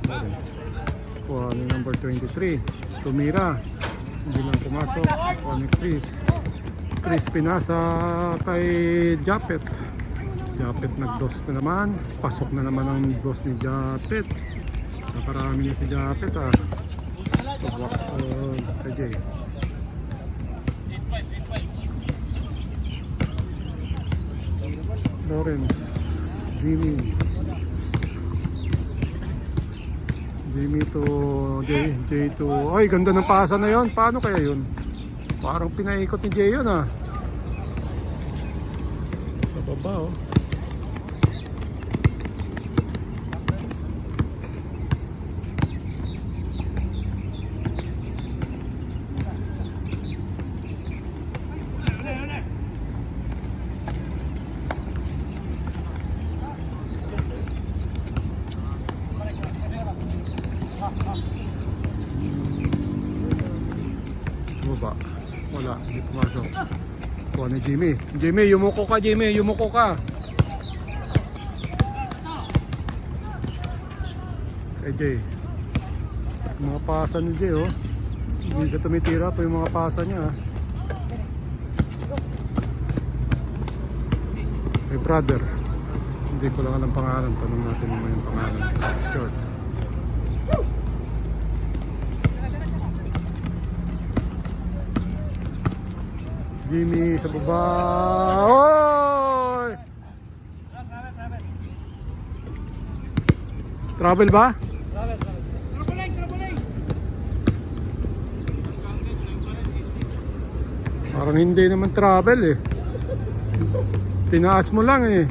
Lawrence. Kuha ni number 23. Tumira. Hindi lang pumasok. Kuha ni Chris. Chris pinasa kay Japet. Japet nag-dos na naman. Pasok na naman ang dos ni Japet. Naparami na si Japet ah. Pagwak kay Jay. Lawrence. Jimmy to Jay to. Ay, ganda ng pasa na yon. Paano kaya yun? Parang pinaikot ni Jay yun ah. Sa baba oh. Sa baba. Wala, hindi pumasok. Kuha ni Jimmy. Jimmy, yumuko ka Jimmy, yumuko ka. Kay Jay. Mga pasa ni Jay oh. Hindi siya tumitira pa yung mga pasa niya ah. Kay brother. Hindi ko lang alam pangalan. Tanong natin naman yung pangalan. Short. Jimmy sa baba. Oy! Travel ba? Parang hindi naman travel eh. Tinaas mo lang eh.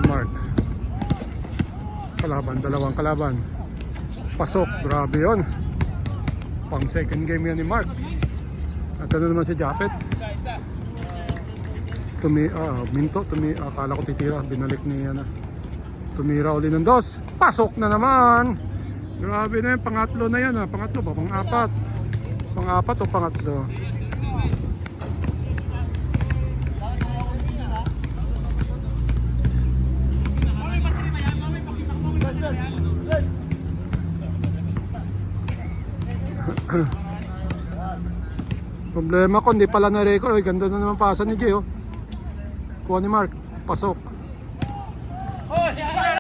Mark. Kalaban, dalawang kalaban. Pasok, grabe yun. Pang second game yan ni Mark. At ano naman si Japet? Minto, akala ko titira. Binalik ni tumira uli ng dos. Pasok na naman. Grabe na yan, pangatlo na yan ah. Pangatlo ba? Pang-apat. Pang-apat o pangatlo? Problema ko, hindi pala na-record. Ay, ganda na naman pasa ni Jay oh. Kuha ni Mark, pasok.